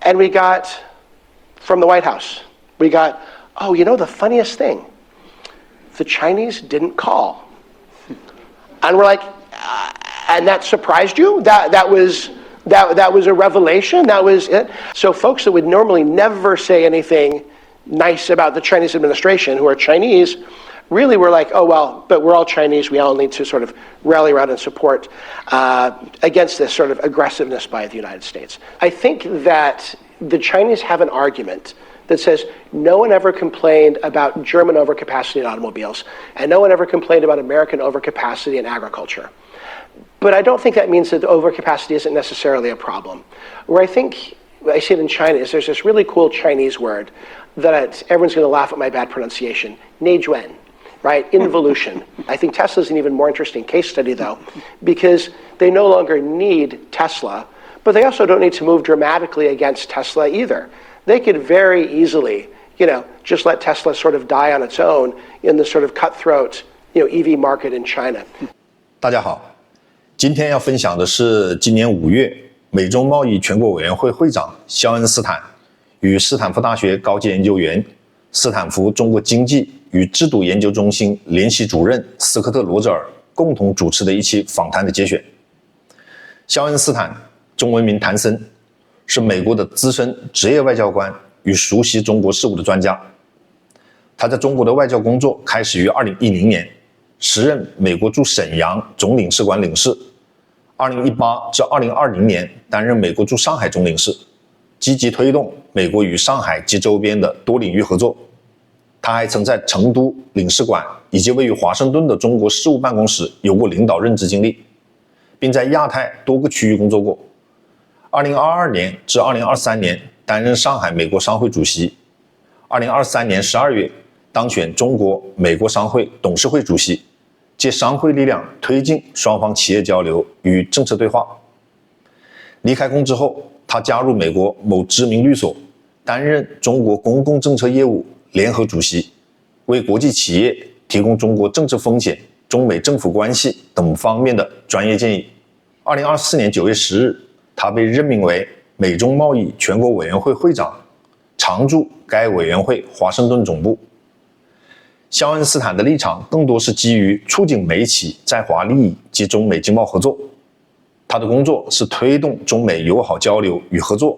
And we got, from the White House, we got, oh, you know the funniest thing? The Chinese didn't call. And we're like, and that surprised you? That was a revelation? That was it? So folks that would normally never say anything nice about the Chinese administration, who are Chinese, really were like, oh, well, but we're all Chinese. We all need to sort of rally around and support against this sort of aggressiveness by the United States. I think that the Chinese have an argument that says no one ever complained about German overcapacity in automobiles, and no one ever complained about American overcapacity in agriculture. But I don't think that means that the overcapacity isn't necessarily a problem. Where I think I see it in China is there's this really cool Chinese word that everyone's going to laugh at my bad pronunciation, neijuan. Right? Involution. I think Tesla's an even more interesting case study, though, because they no longer need Tesla, but they also don't need to move dramatically against Tesla either. They could very easily, just let Tesla sort of die on its own in the sort of cutthroat, EV market in China. 大家好，今天要分享的是今年5月，美中贸易全国委员会会长肖恩·斯坦与斯坦福大学高级研究员、斯坦福中国经济与制度研究中心联席主任斯科特·罗泽尔共同主持的一期访谈的节选。肖恩·斯坦，中文名谭森，是美国的资深职业外交官与熟悉中国事务的专家。他在中国的外交工作开始于2010年，时任美国驻沈阳总领事馆领事，2018至2020年担任美国驻上海总领事，积极推动美国与上海及周边的多领域合作。他还曾在成都领事馆以及位于华盛顿的中国事务办公室有过领导任职经历，并在亚太多个区域工作过。2022年至2023年担任上海美国商会主席，2023年12月当选中国美国商会董事会主席，借商会力量推进双方企业交流与政策对话。离开公职后，他加入美国某知名律所，担任中国公共政策业务联合主席，为国际企业提供中国政治风险、中美政府关系等方面的专业建议。2024年9月10日，他被任命为美中贸易全国委员会会长，常驻该委员会华盛顿总部。肖恩·斯坦的立场更多是基于促进美企在华利益及中美经贸合作。他的工作是推动中美友好交流与合作，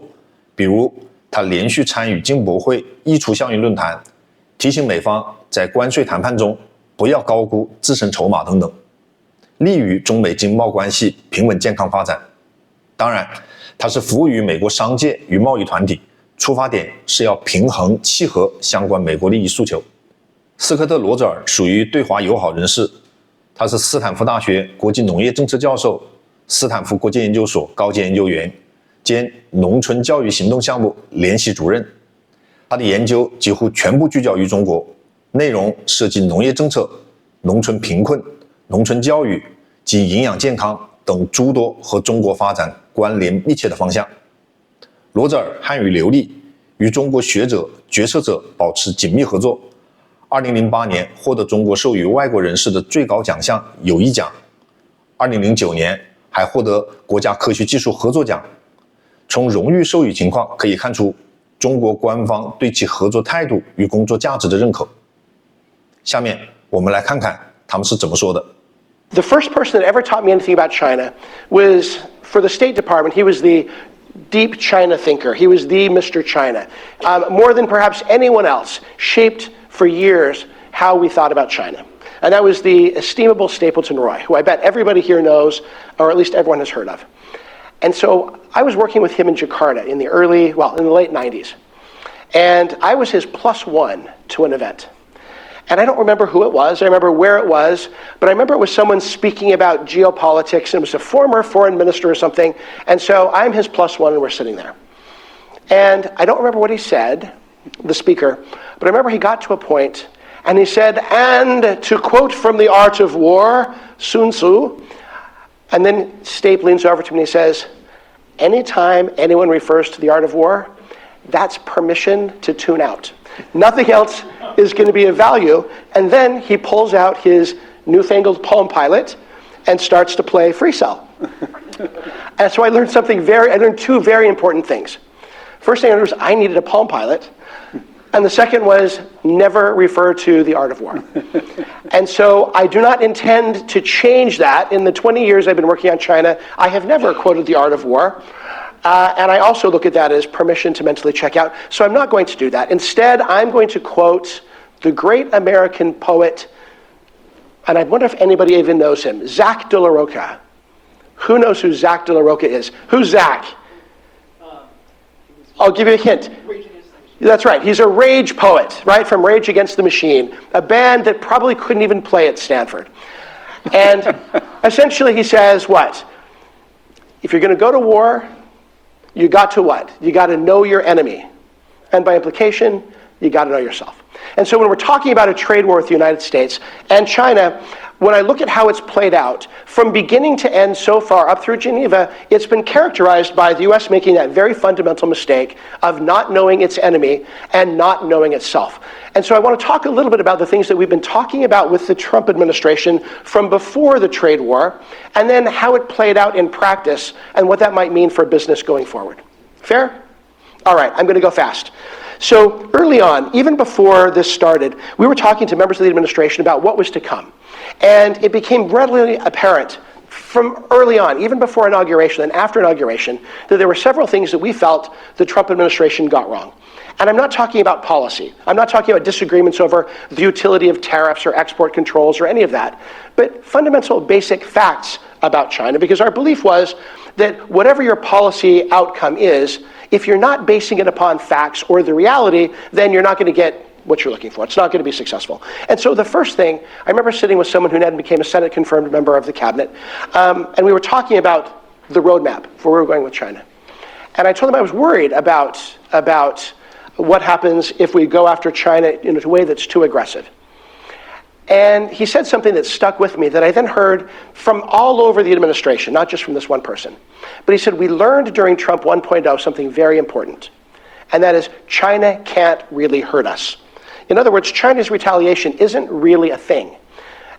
比如他连续参与进博会溢出效应论坛，提醒美方在关税谈判中不要高估自身筹码等等，利于中美经贸关系平稳健康发展。当然，他是服务于美国商界与贸易团体，出发点是要平衡契合相关美国利益诉求。斯科特·罗泽尔属于对华友好人士，他是斯坦福大学国际农业政策教授、斯坦福国际研究所高级研究员兼农村教育行动项目联席主任。他的研究几乎全部聚焦于中国，内容涉及农业政策、农村贫困、农村教育及营养健康等诸多和中国发展关联密切的方向。罗泽尔汉语流利，与中国学者、决策者保持紧密合作。2008年获得中国授予外国人士的最高奖项友谊奖，2009年还获得国家科学技术合作奖。从荣誉授予情况可以看出中国官方对其合作态度与工作价值的认可。下面我们来看看他们是怎么说的。The first person that ever taught me anything about China was for the State Department. He was the deep China thinker. He was the Mr. China. More than perhaps anyone else, shaped for years how we thought about China. And that was the estimable Stapleton Roy, who I bet everybody here knows, or at least everyone has heard of. And so I was working with him in Jakarta in the late 90s. And I was his +1 to an event. And I don't remember who it was, I remember where it was, but I remember it was someone speaking about geopolitics, and it was a former foreign minister or something, and so I'm his +1 and we're sitting there. And I don't remember what he said, the speaker, but I remember he got to a point and he said, and to quote from The Art of War, Sun Tzu, and then Stape leans over to me and he says, anytime anyone refers to The Art of War, that's permission to tune out. Nothing else is going to be of value. And then he pulls out his newfangled Palm Pilot and starts to play Free Cell. And so I learned two very important things. First thing I noticed was I needed a Palm Pilot. And the second was never refer to the art of war. And so I do not intend to change that. In the 20 years I've been working on China, I have never quoted the art of war. And I also look at that as permission to mentally check out. So I'm not going to do that. Instead, I'm going to quote the great American poet, and I wonder if anybody even knows him, Zach de la Rocha. Who knows who Zach de la Rocha is? Who's Zach? I'll give you a hint. That's right. He's a rage poet, right, from Rage Against the Machine, a band that probably couldn't even play at Stanford. And essentially he says what? If you're going to go to war, you got to what? You got to know your enemy. And by implication, you got to know yourself. And so when we're talking about a trade war with the United States and China, when I look at how it's played out, from beginning to end so far up through Geneva, it's been characterized by the US making that very fundamental mistake of not knowing its enemy and not knowing itself. And so I want to talk a little bit about the things that we've been talking about with the Trump administration from before the trade war, and then how it played out in practice and what that might mean for business going forward. Fair? All right, I'm going to go fast. So early on, even before this started, we were talking to members of the administration about what was to come. And it became readily apparent from early on, even before inauguration and after inauguration, that there were several things that we felt the Trump administration got wrong. And I'm not talking about policy. I'm not talking about disagreements over the utility of tariffs or export controls or any of that, but fundamental basic facts about China, because our belief was that whatever your policy outcome is, if you're not basing it upon facts or the reality, then you're not going to get what you're looking for. It's not going to be successful. And so the first thing, I remember sitting with someone who then became a Senate-confirmed member of the cabinet, and we were talking about the roadmap for where we were going with China. And I told him I was worried about what happens if we go after China in a way that's too aggressive. And he said something that stuck with me that I then heard from all over the administration, not just from this one person. But he said, we learned during Trump 1.0 something very important, and that is China can't really hurt us. In other words, China's retaliation isn't really a thing.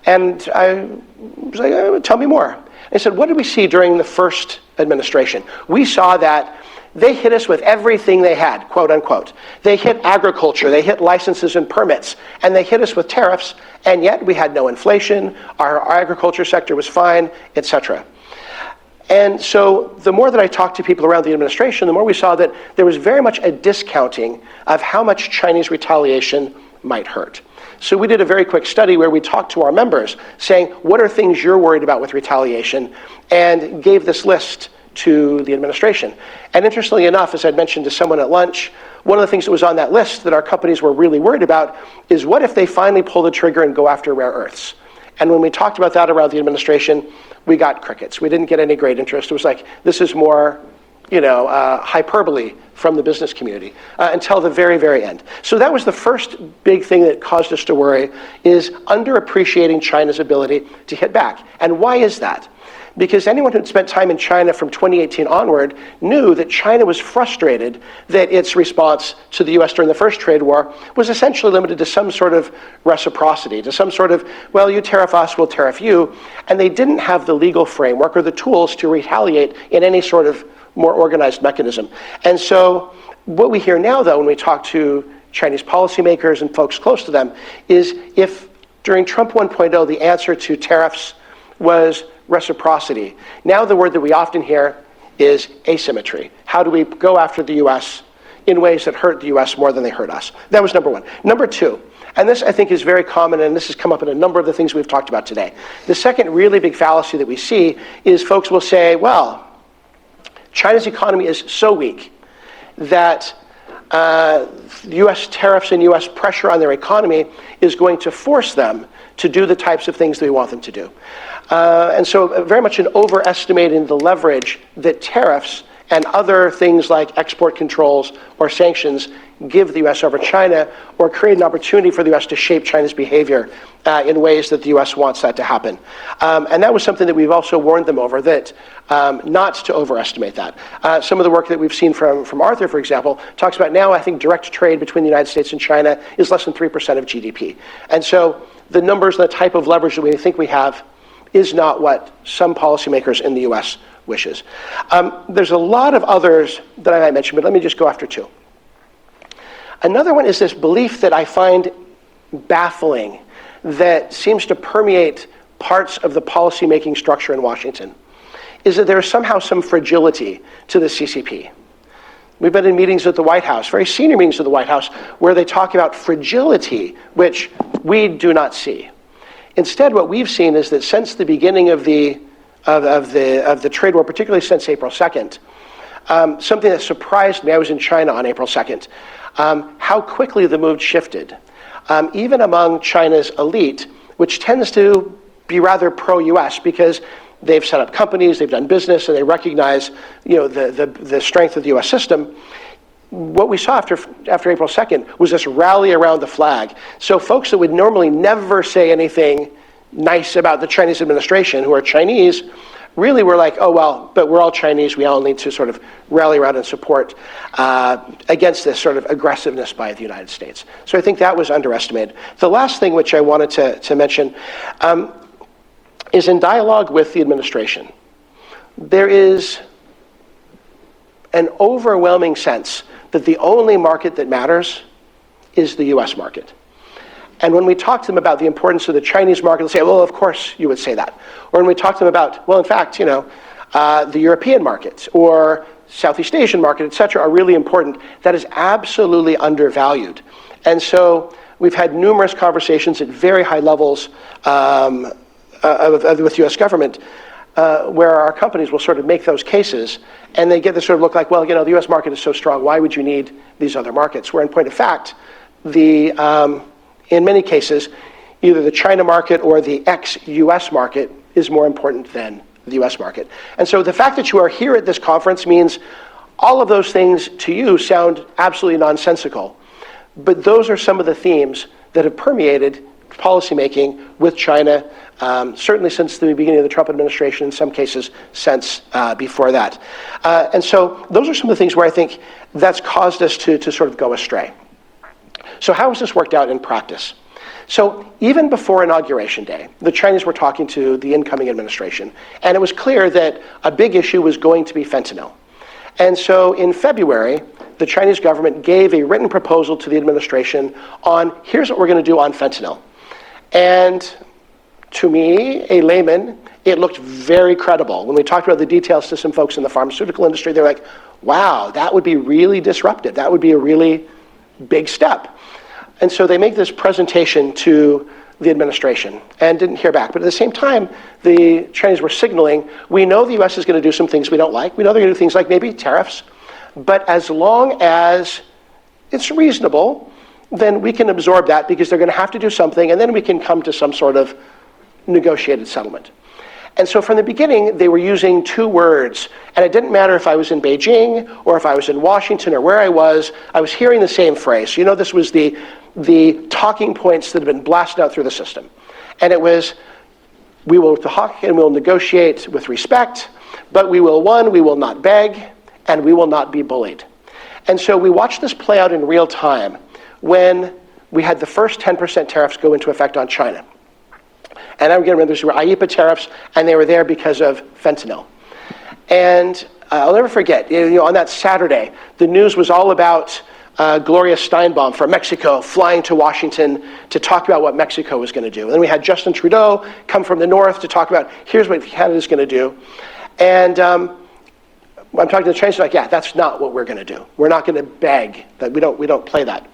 And I was like, oh, tell me more. And he said, what did we see during the first administration? We saw that they hit us with everything they had, quote unquote. They hit agriculture, they hit licenses and permits, and they hit us with tariffs, and yet we had no inflation, our agriculture sector was fine, etc. And so the more that I talked to people around the administration, the more we saw that there was very much a discounting of how much Chinese retaliation might hurt. So we did a very quick study where we talked to our members saying, what are things you're worried about with retaliation? And gave this list to the administration. And interestingly enough, as I'd mentioned to someone at lunch, one of the things that was on that list that our companies were really worried about is what if they finally pull the trigger and go after rare earths? And when we talked about that around the administration, we got crickets. We didn't get any great interest. It was like, this is more, hyperbole from the business community until the very, very end. So that was the first big thing that caused us to worry, is underappreciating China's ability to hit back. And why is that? Because anyone who'd spent time in China from 2018 onward knew that China was frustrated that its response to the US during the first trade war was essentially limited to some sort of reciprocity, to some sort of, well, you tariff us, we'll tariff you. And they didn't have the legal framework or the tools to retaliate in any sort of more organized mechanism. And so what we hear now, though, when we talk to Chinese policymakers and folks close to them, is if during Trump 1.0 the answer to tariffs was reciprocity, now the word that we often hear is asymmetry. How do we go after the US in ways that hurt the US more than they hurt us? That was number one. Number two, and this I think is very common, and this has come up in a number of the things we've talked about today. The second really big fallacy that we see is folks will say, well, China's economy is so weak that US tariffs and US pressure on their economy is going to force them to do the types of things that we want them to do. And so very much an overestimating the leverage that tariffs and other things like export controls or sanctions give the US over China, or create an opportunity for the US to shape China's behavior in ways that the US wants that to happen. And that was something that we've also warned them over, that not to overestimate that. Some of the work that we've seen from Arthur, for example, talks about now I think direct trade between the United States and China is less than 3% of GDP. And so the numbers and the type of leverage that we think we have is not what some policymakers in the US wishes. There's a lot of others that I might mention, but let me just go after two. Another one is this belief that I find baffling that seems to permeate parts of the policymaking structure in Washington, is that there is somehow some fragility to the CCP. We've been in meetings at the White House, very senior meetings at the White House, where they talk about fragility, which we do not see. Instead, what we've seen is that since the beginning of the trade war, particularly since April 2nd, something that surprised me, I was in China on April 2nd, how quickly the mood shifted. Even among China's elite, which tends to be rather pro-US because they've set up companies, they've done business, and they recognize, the strength of the U.S. system. What we saw after April 2nd was this rally around the flag. So folks that would normally never say anything nice about the Chinese administration, who are Chinese, really were like, oh, well, but we're all Chinese, we all need to sort of rally around and support against this sort of aggressiveness by the United States. So I think that was underestimated. The last thing which I wanted to mention is in dialogue with the administration. There is an overwhelming sense that the only market that matters is the US market. And when we talk to them about the importance of the Chinese market, they'll say, well, of course you would say that. Or when we talk to them about, well, in fact, the European market or Southeast Asian market, et cetera, are really important, that is absolutely undervalued. And so we've had numerous conversations at very high levels with the US government, where our companies will sort of make those cases, and they get this sort of look like, well, the US market is so strong, why would you need these other markets? Where in point of fact, in many cases, either the China market or the ex-US market is more important than the US market. And so the fact that you are here at this conference means all of those things to you sound absolutely nonsensical. But those are some of the themes that have permeated policymaking with China, certainly since the beginning of the Trump administration, in some cases since before that. And so those are some of the things where I think that's caused us to sort of go astray. So how has this worked out in practice? So even before Inauguration Day, the Chinese were talking to the incoming administration, and it was clear that a big issue was going to be fentanyl. And so in February, the Chinese government gave a written proposal to the administration on, here's what we're going to do on fentanyl. And to me, a layman, it looked very credible. When we talked about the details to some folks in the pharmaceutical industry, they're like, wow, that would be really disruptive. That would be a really big step. And so they make this presentation to the administration and didn't hear back. But at the same time, the Chinese were signaling, we know the US is going to do some things we don't like. We know they're going to do things like maybe tariffs. But as long as it's reasonable, then we can absorb that because they're going to have to do something, and then we can come to some sort of negotiated settlement. And so from the beginning, they were using two words. And it didn't matter if I was in Beijing or if I was in Washington or where I was hearing the same phrase. This was the talking points that have been blasted out through the system. And it was, we will talk and we'll negotiate with respect, but we will not beg, and we will not be bullied. And so we watched this play out in real time when we had the first 10% tariffs go into effect on China. And I'm going to remember these were IEEPA tariffs, and they were there because of fentanyl. And I'll never forget, on that Saturday, the news was all about Gloria Steinbaum from Mexico flying to Washington to talk about what Mexico was going to do. And then we had Justin Trudeau come from the north to talk about, here's what Canada's going to do. And I'm talking to the Chinese, like, yeah, that's not what we're going to do. We're not going to beg. That we don't play that.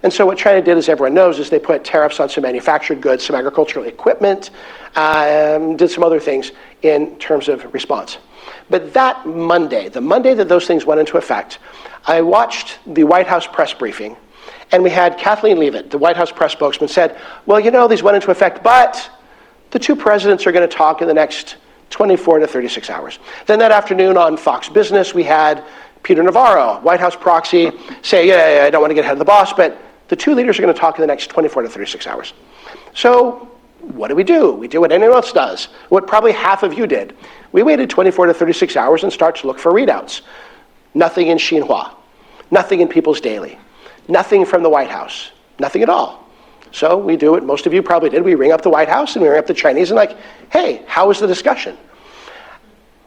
And so what China did, as everyone knows, is they put tariffs on some manufactured goods, some agricultural equipment, did some other things in terms of response. But that Monday, the Monday that those things went into effect, I watched the White House press briefing, and we had Kathleen Leavitt, the White House press spokesman, said, well, these went into effect, but the two presidents are going to talk in the next 24 to 36 hours. Then that afternoon on Fox Business, we had Peter Navarro, White House proxy, say, yeah, I don't want to get ahead of the boss, but the two leaders are going to talk in the next 24 to 36 hours. So what do? We do what anyone else does, what probably half of you did. We waited 24 to 36 hours and start to look for readouts. Nothing in Xinhua, nothing in People's Daily, nothing from the White House, nothing at all. So we do what most of you probably did. We ring up the White House and we ring up the Chinese and like, hey, how was the discussion?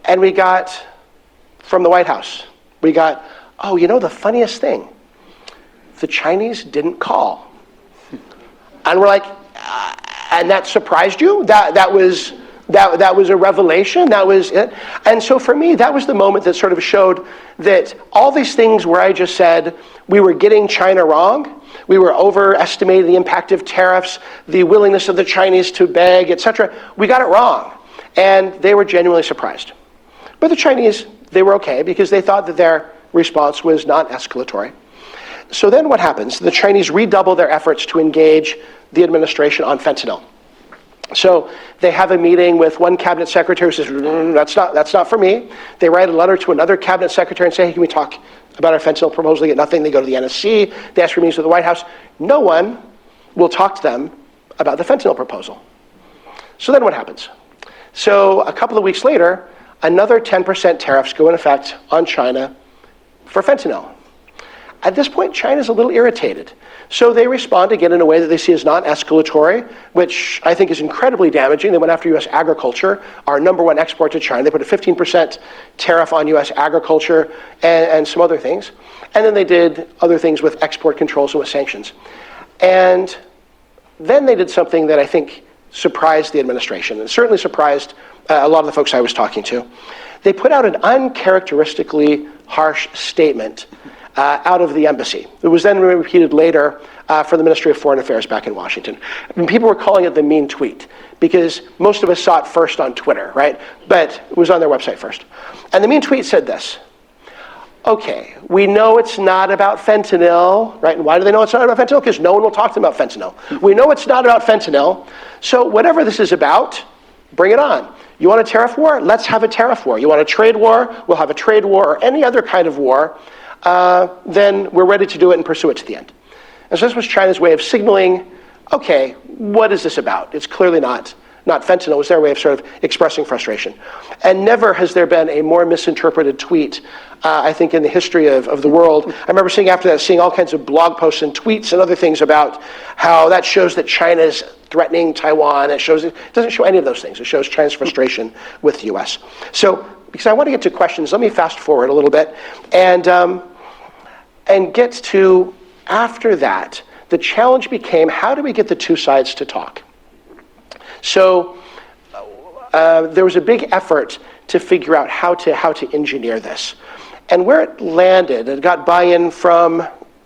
And we got, from the White House, we got, oh, you know the funniest thing? The Chinese didn't call. And we're like, and that surprised you? That was a revelation? That was it? And so for me, that was the moment that sort of showed that all these things where I just said we were getting China wrong, we were overestimating the impact of tariffs, the willingness of the Chinese to beg, etc. We got it wrong. And they were genuinely surprised. But the Chinese, they were okay because they thought that their response was not escalatory. So then what happens? The Chinese redouble their efforts to engage the administration on fentanyl. So they have a meeting with one cabinet secretary who says, that's not for me. They write a letter to another cabinet secretary and say, hey, can we talk about our fentanyl proposal? They get nothing. They go to the NSC. They ask for meetings with the White House. No one will talk to them about the fentanyl proposal. So then what happens? So a couple of weeks later, another 10% tariffs go in effect on China for fentanyl. At this point, China's a little irritated. So they respond again in a way that they see as non-escalatory, which I think is incredibly damaging. They went after U.S. agriculture, our number one export to China. They put a 15% tariff on U.S. agriculture and some other things. And then they did other things with export controls and with sanctions. And then they did something that I think surprised the administration, and certainly surprised a lot of the folks I was talking to. They put out an uncharacteristically harsh statement out of the embassy. It was then repeated later for the Ministry of Foreign Affairs back in Washington. And people were calling it the mean tweet because most of us saw it first on Twitter, right? But it was on their website first. And the mean tweet said this: okay, we know it's not about fentanyl, right? And why do they know it's not about fentanyl? Because no one will talk to them about fentanyl. We know it's not about fentanyl, so whatever this is about, bring it on. You want a tariff war? Let's have a tariff war. You want a trade war? We'll have a trade war, or any other kind of war. Then we're ready to do it and pursue it to the end. And so this was China's way of signaling, okay, what is this about? It's clearly not fentanyl. It was their way of sort of expressing frustration. And never has there been a more misinterpreted tweet, I think, in the history of the world. I remember seeing all kinds of blog posts and tweets and other things about how that shows that China's threatening Taiwan. It doesn't show any of those things. It shows China's frustration with the U.S. So, because I want to get to questions, let me fast forward a little bit and get to, after that, the challenge became, how do we get the two sides to talk? So there was a big effort to figure out how to engineer this. And where it landed, it got buy-in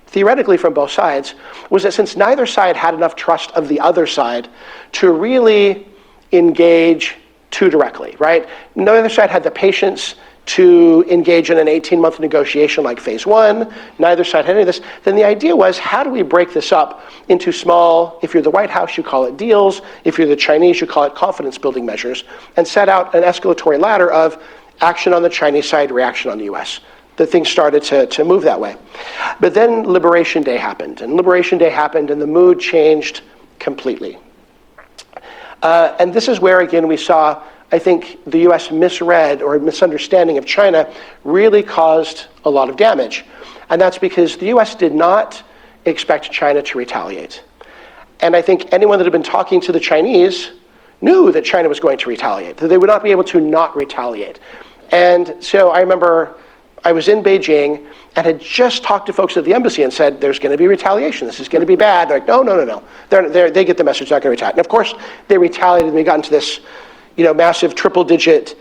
theoretically from both sides, was that since neither side had enough trust of the other side to really engage too directly, right? Neither side had the patience to engage in an 18-month negotiation like phase one. Neither side had any of this. Then the idea was, how do we break this up into small, if you're the White House, you call it deals. If you're the Chinese, you call it confidence-building measures, and set out an escalatory ladder of action on the Chinese side, reaction on the U.S. That things started to move that way. But then Liberation Day happened, and the mood changed completely. And this is where, again, we saw, I think, the U.S. misread or misunderstanding of China really caused a lot of damage. And that's because the U.S. did not expect China to retaliate. And I think anyone that had been talking to the Chinese knew that China was going to retaliate, that they would not be able to not retaliate. And so I remember I was in Beijing and had just talked to folks at the embassy and said, there's going to be retaliation. This is going to be bad. They're like, no. They get the message, they're not going to retaliate. And of course, they retaliated, and we got into this massive triple-digit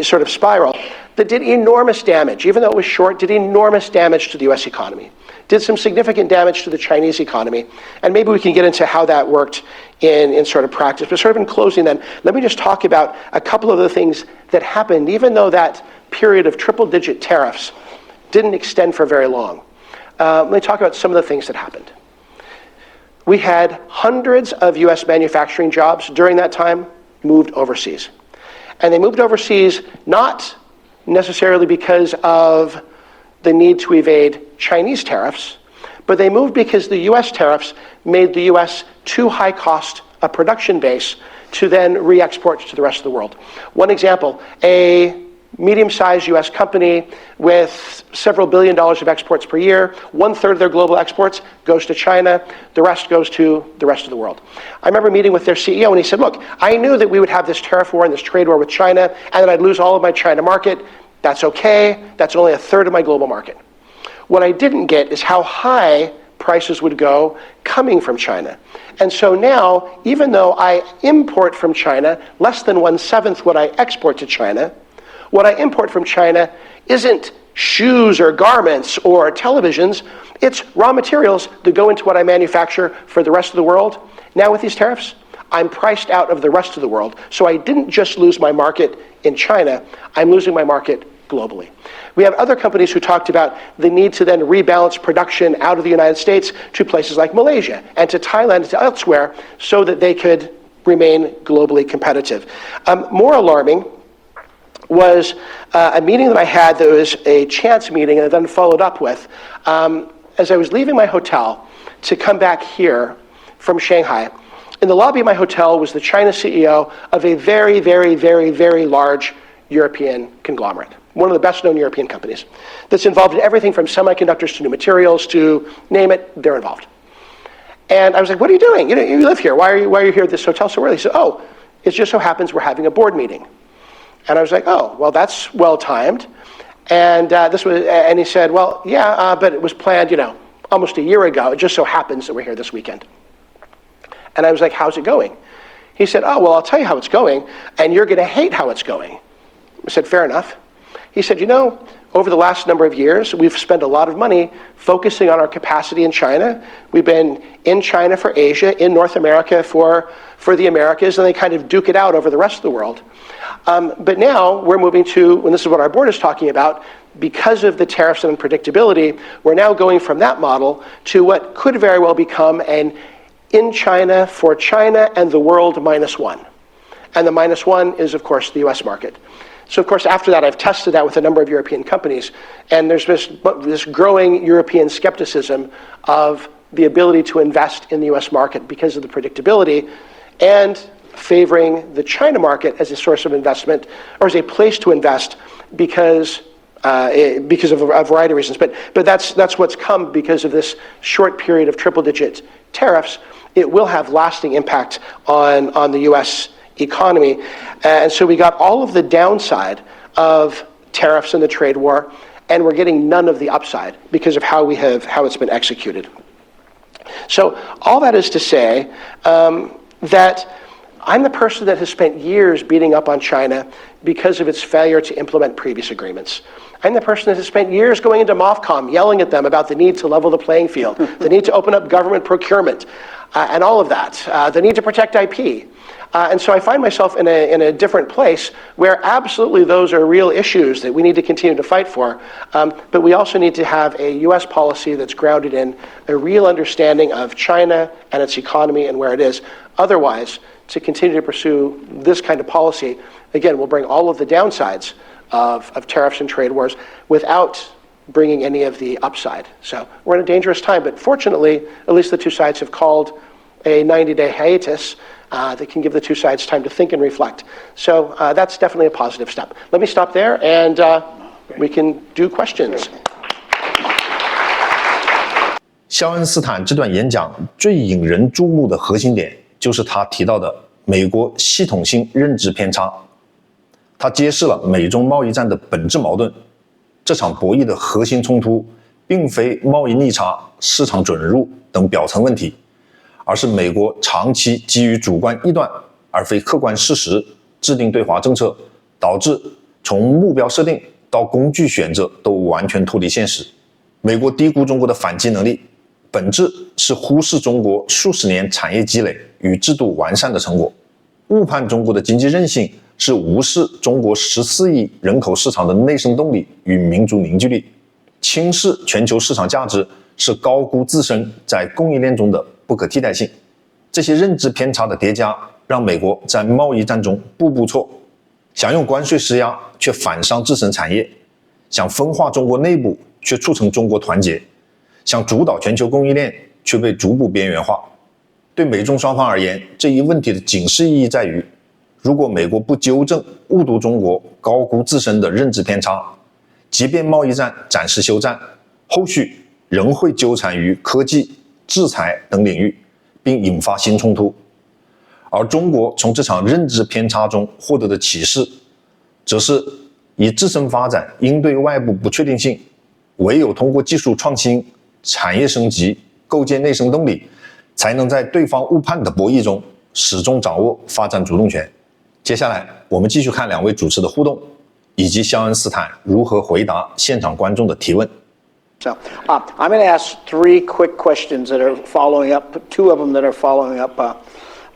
sort of spiral that did enormous damage. Even though it was short, did enormous damage to the U.S. economy. Did some significant damage to the Chinese economy. And maybe we can get into how that worked in sort of practice. But sort of in closing then, let me just talk about a couple of the things that happened, even though that period of triple-digit tariffs didn't extend for very long. Let me talk about some of the things that happened. We had hundreds of U.S. manufacturing jobs during that time moved overseas. And they moved overseas not necessarily because of the need to evade Chinese tariffs, but they moved because the U.S. tariffs made the U.S. too high cost a production base to then re-export to the rest of the world. One example, a medium-sized U.S. company with several $billion of exports per year. 1/3 of their global exports goes to China. The rest goes to the rest of the world. I remember meeting with their CEO, and he said, look, I knew that we would have this tariff war and this trade war with China, and that I'd lose all of my China market. That's okay. That's only 1/3 of my global market. What I didn't get is how high prices would go coming from China. And so now, even though I import from China less than 1/7 what I export to China, what I import from China isn't shoes or garments or televisions. It's raw materials that go into what I manufacture for the rest of the world. Now with these tariffs, I'm priced out of the rest of the world. So I didn't just lose my market in China, I'm losing my market globally. We have other companies who talked about the need to then rebalance production out of the United States to places like Malaysia and to Thailand and to elsewhere so that they could remain globally competitive. More alarming was a meeting that I had that was a chance meeting and I then followed up with. As I was leaving my hotel to come back here from Shanghai, in the lobby of my hotel was the China CEO of a very, very, very, very large European conglomerate, one of the best known European companies that's involved in everything from semiconductors to new materials to name it, they're involved. And I was like, what are you doing? You live here. Why are you here at this hotel so early? He said, oh, it just so happens we're having a board meeting. And I was like, oh, well, that's well timed. And and he said, well, yeah, but it was planned, almost a year ago. It just so happens that we're here this weekend. And I was like, how's it going? He said, oh, well, I'll tell you how it's going, and you're going to hate how it's going. I said, fair enough. He said, over the last number of years, we've spent a lot of money focusing on our capacity in China. We've been in China for Asia, in North America for the Americas, and they kind of duke it out over the rest of the world. But now we're moving to, and this is what our board is talking about, because of the tariffs and unpredictability, we're now going from that model to what could very well become an in China, for China, and the world -1. And the -1 is, of course, the US market. So, of course, after that, I've tested that with a number of European companies, and there's this growing European skepticism of the ability to invest in the US market because of the predictability, and favoring the China market as a source of investment, or as a place to invest because of a variety of reasons. But that's what's come because of this short period of triple-digit tariffs. It will have lasting impact on the U.S. economy. And so we got all of the downside of tariffs and the trade war, and we're getting none of the upside because of how it's been executed. So all that is to say that I'm the person that has spent years beating up on China because of its failure to implement previous agreements. I'm the person that has spent years going into MOFCOM, yelling at them about the need to level the playing field, the need to open up government procurement, and all of that, the need to protect IP. And so I find myself in a different place where absolutely those are real issues that we need to continue to fight for. But we also need to have a U.S. policy that's grounded in a real understanding of China and its economy and where it is. Otherwise, to continue to pursue this kind of policy, again, will bring all of the downsides of tariffs and trade wars without bringing any of the upside. So we're in a dangerous time, but fortunately, at least the two sides have called a 90-day hiatus that can give the two sides time to think and reflect. So that's definitely a positive step. Let me stop there, and we can do questions. 肖恩斯坦这段演讲最引人注目的核心点，就是他提到的美国系统性认知偏差。他揭示了美中贸易战的本质矛盾。这场博弈的核心冲突，并非贸易逆差、市场准入等表层问题，而是美国长期基于主观臆断而非客观事实制定对华政策，导致从目标设定到工具选择都完全脱离现实。美国低估中国的反击能力，本质是忽视中国数十年产业积累与制度完善的成果，误判中国的经济韧性，是无视中国14亿人口市场的内生动力与民族凝聚力，轻视全球市场价值，是高估自身在供应链中的不可替代性。这些认知偏差的叠加，让美国在贸易战中步步错，想用关税施压却反伤自身产业，想分化中国内部却促成中国团结，想主导全球供应链却被逐步边缘化。对美中双方而言，这一问题的警示意义在于，如果美国不纠正误读中国、高估自身的认知偏差，即便贸易战暂时休战，后续仍会纠缠于科技、制裁等领域，并引发新冲突。而中国从这场认知偏差中获得的启示，则是以自身发展应对外部不确定性，唯有通过技术创新、产业升级、构建内生动力，才能在对方误判的博弈中始终掌握发展主动权。接下来我们继续看两位主持的互动，以及肖恩斯坦如何回答现场观众的提问。So I'm going to ask 3 quick questions that are following up, 2 of them that are following up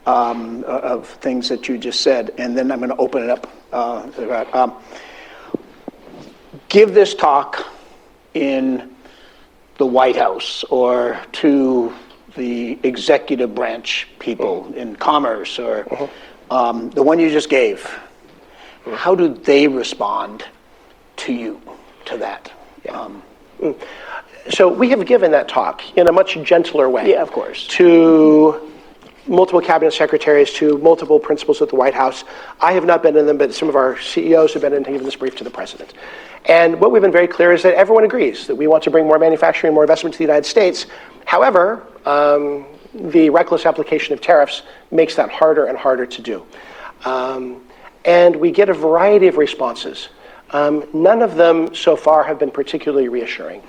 of things that you just said, and then I'm going to open it up. Give this talk in the White House or to the executive branch people in commerce or the one you just gave. How do they respond to you, to that? So we have given that talk in a much gentler way. Yeah, of course. To multiple cabinet secretaries, to multiple principals at the White House. I have not been in them, but some of our CEOs have been in to give this brief to the president. And what we've been very clear is that everyone agrees that we want to bring more manufacturing, more investment to the United States. However, the reckless application of tariffs makes that harder and harder to do. And we get a variety of responses. None of them so far have been particularly reassuring.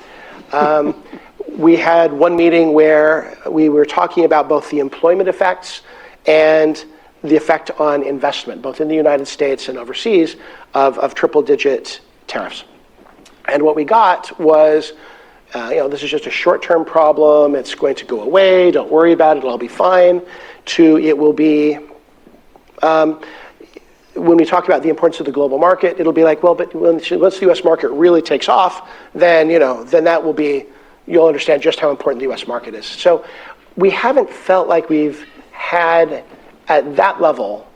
We had one meeting where we were talking about both the employment effects and the effect on investment, both in the United States and overseas, of triple-digit tariffs. And what we got was, this is just a short-term problem, it's going to go away, don't worry about it, it'll all be fine, to it will be, when we talk about the importance of the global market, it'll be like, well, but once the U.S. market really takes off, then, then that will be, you'll understand just how important the U.S. market is. So we haven't felt like we've had, at that level,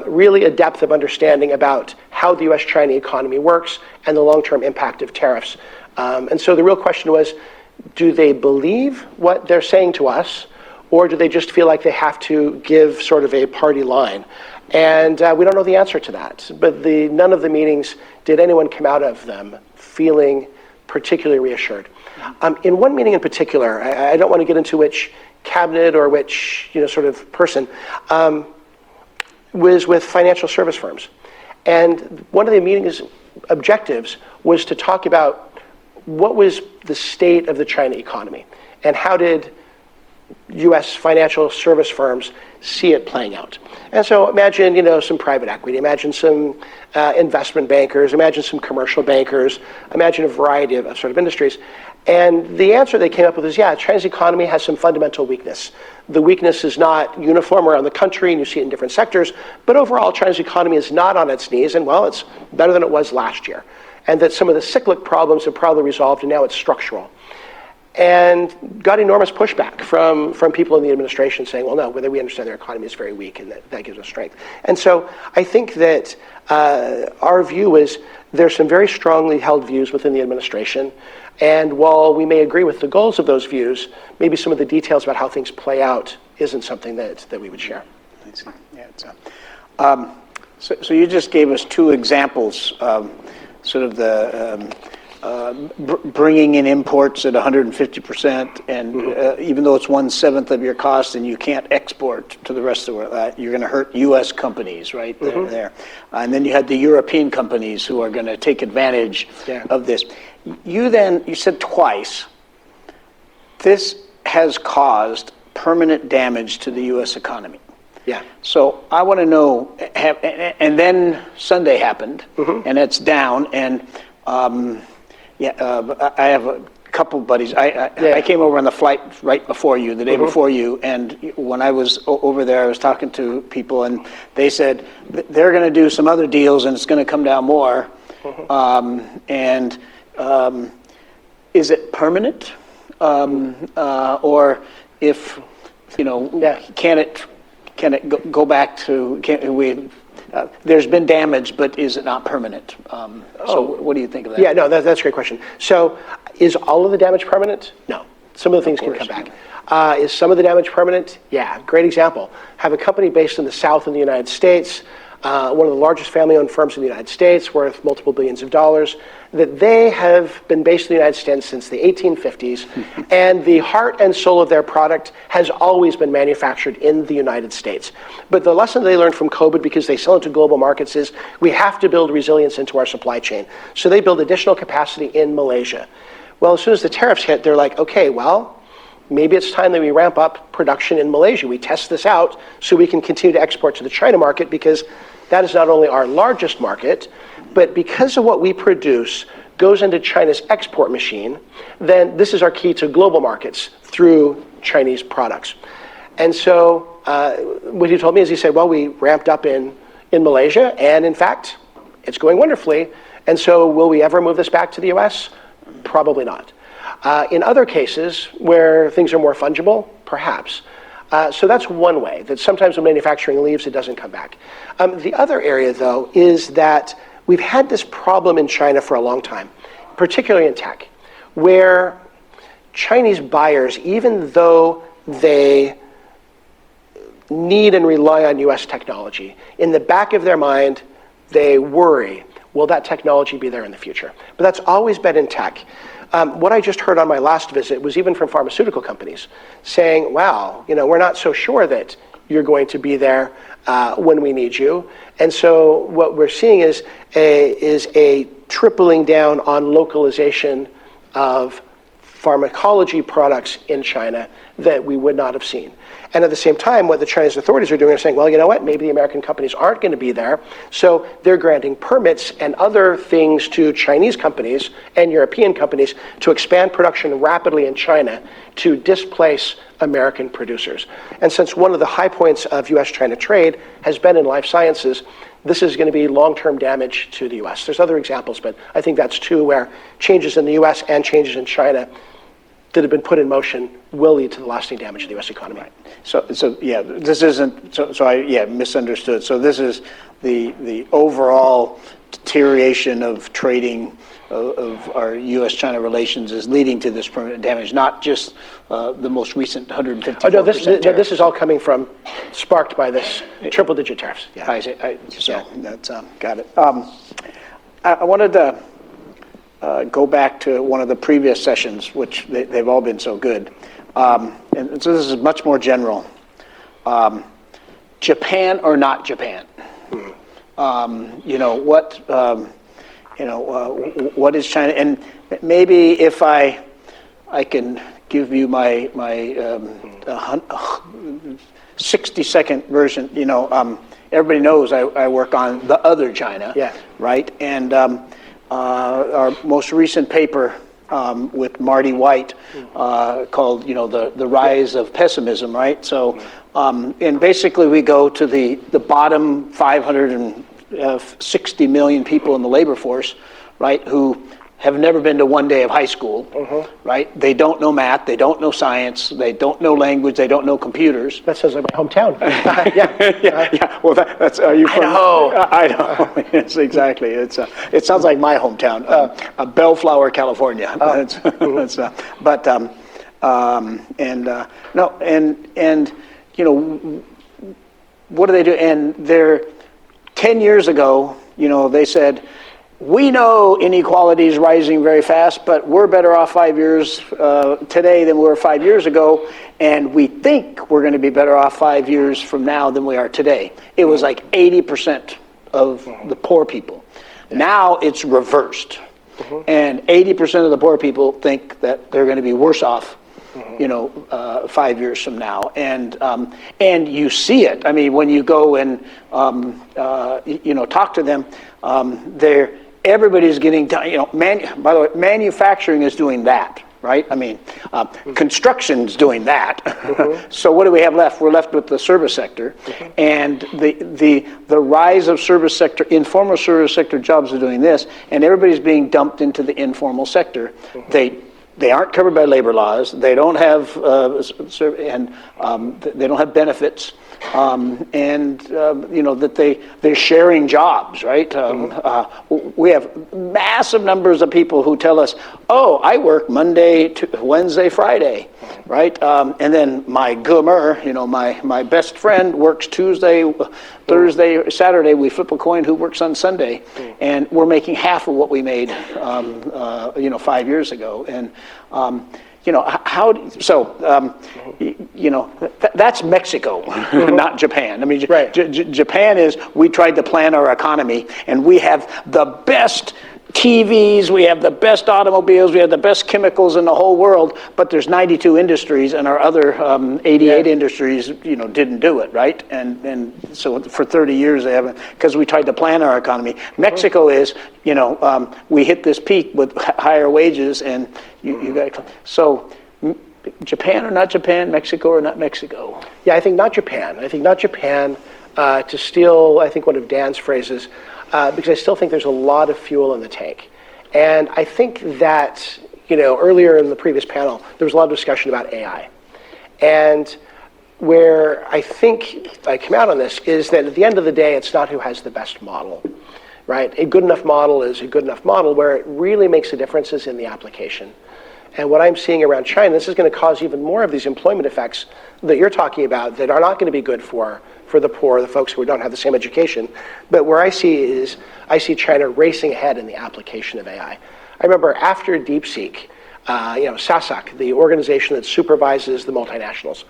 really a depth of understanding about how the U.S.-China economy works and the long-term impact of tariffs. And so the real question was, do they believe what they're saying to us, or do they just feel like they have to give sort of a party line? And we don't know the answer to that. But none of the meetings did anyone come out of them feeling particularly reassured. In one meeting in particular, I don't want to get into which cabinet or which sort of person, was with financial service firms. And one of the meeting's objectives was to talk about what was the state of the China economy and how did U.S. financial service firms see it playing out. And so imagine, some private equity, imagine some investment bankers, imagine some commercial bankers, imagine a variety of sort of industries. And the answer they came up with is, China's economy has some fundamental weakness. The weakness is not uniform around the country, and you see it in different sectors, but overall, China's economy is not on its knees, and well, it's better than it was last year. And that some of the cyclic problems have probably resolved, and now it's structural. And got enormous pushback from people in the administration saying, well, no, whether we understand their economy is very weak, and that gives us strength. And so I think that our view is there's some very strongly held views within the administration. And while we may agree with the goals of those views, maybe some of the details about how things play out isn't something that we would share. I see. Yeah, so you just gave us 2 examples, sort of the bringing in imports at 150%, and even though it's 1/7 of your cost and you can't export to the rest of the world, you're going to hurt U.S. companies right there. And then you had the European companies who are going to take advantage of this. You said twice, this has caused permanent damage to the U.S. economy. Yeah. So I want to know, and then Sunday happened, and it's down, and I have a couple buddies. I came over on the flight right before you, the day before you, and when I was over there, I was talking to people, and they said they're going to do some other deals, and it's going to come down more. Is it permanent, or if can it go back to? There's been damage, but is it not permanent? So what do you think of that? Yeah, no, that's a great question. So is all of the damage permanent? No. Some of the things can come back. Is some of the damage permanent? Yeah, great example. Have a company based in the South in the United States, one of the largest family-owned firms in the United States, worth multiple billions of dollars, that they have been based in the United States since the 1850s, and the heart and soul of their product has always been manufactured in the United States. But the lesson they learned from COVID, because they sell into global markets, is we have to build resilience into our supply chain. So they build additional capacity in Malaysia. Well, as soon as the tariffs hit, they're like, okay, well, maybe it's time that we ramp up production in Malaysia. We test this out so we can continue to export to the China market, because that is not only our largest market, but because of what we produce goes into China's export machine, then this is our key to global markets through Chinese products. And so what he told me is, he said, well, we ramped up in Malaysia, and in fact, it's going wonderfully. And so will we ever move this back to the US? Probably not. In other cases where things are more fungible, perhaps. So that's one way, that sometimes when manufacturing leaves, it doesn't come back. The other area, though, is that we've had this problem in China for a long time, particularly in tech, where Chinese buyers, even though they need and rely on US technology, in the back of their mind, they worry, will that technology be there in the future? But that's always been in tech. What I just heard on my last visit was even from pharmaceutical companies saying, wow, we're not so sure that you're going to be there when we need you. And so what we're seeing is a tripling down on localization of pharmacology products in China that we would not have seen. And at the same time, what the Chinese authorities are doing is saying, well, you know what, maybe the American companies aren't going to be there, so they're granting permits and other things to Chinese companies and European companies to expand production rapidly in China to displace American producers. And since one of the high points of US-China trade has been in life sciences, this is going to be long-term damage to the US. There's other examples, but I think that's two where changes in the US and changes in China that have been put in motion will lead to the lasting damage to the U.S. economy. Right. So yeah, this isn't, so I misunderstood. So this is the overall deterioration of trading of our U.S.-China relations is leading to this permanent damage, not just the most recent 154%. Oh, no, this is all coming from, sparked by this triple-digit tariffs. Yeah, that's, got it. I wanted to go back to one of the previous sessions, which they've all been so good. And so this is much more general. Japan or not Japan? What is China? And maybe if I can give you my 60-second version. Everybody knows I work on the other China. Yeah. Right. And our most recent paper with Marty White called the rise of pessimism. Right. So and basically we go to the bottom 560 million people in the labor force, right, who have never been to one day of high school, right? They don't know math, they don't know science, they don't know language, they don't know computers. That sounds like my hometown. Yeah. Well, that's are you from Idaho? Idaho. Yes, exactly. It sounds like my hometown, Bellflower, California. What do they do? And they're 10 years ago, they said, we know inequality is rising very fast, but we're better off 5 years today than we were 5 years ago, and we think we're going to be better off 5 years from now than we are today. It was like 80% of the poor people. Now it's reversed, and 80% of the poor people think that they're going to be worse off 5 years from now, and you see it. I mean, when you go and talk to them, everybody's getting by the way, manufacturing is doing that, right? I mean, construction's doing that. So what do we have left? We're left with the service sector, and the rise of service sector, informal service sector jobs are doing this, and everybody's being dumped into the informal sector. they aren't covered by labor laws. They don't have they don't have benefits, that they're sharing jobs, right? We have massive numbers of people who tell us, "Oh, I work Monday to Wednesday, Friday," right? And then my goomer, my best friend works Tuesday, Thursday, Saturday. We flip a coin who works on Sunday, and we're making half of what we made, 5 years ago. And that's Mexico, not Japan. I mean, Right. Japan is, we tried to plan our economy, and we have the best TVs, we have the best automobiles, we have the best chemicals in the whole world, but there's 92 industries, and our other 88 industries, didn't do it, right? And so for 30 years they haven't, because we tried to plan our economy. Mexico is, we hit this peak with higher wages, and you got, so Japan or not Japan, Mexico or not Mexico? Yeah, I think not Japan. I think not Japan, to steal, I think, one of Dan's phrases, because I still think there's a lot of fuel in the tank. And I think that, earlier in the previous panel, there was a lot of discussion about AI. And where I think I come out on this is that at the end of the day, it's not who has the best model, right? A good enough model is a good enough model. Where it really makes a difference is in the application. And what I'm seeing around China, this is going to cause even more of these employment effects that you're talking about that are not going to be good for the poor, the folks who don't have the same education. But where I see China racing ahead in the application of AI. I remember after DeepSeek, SASAC, the organization that supervises the multinationals,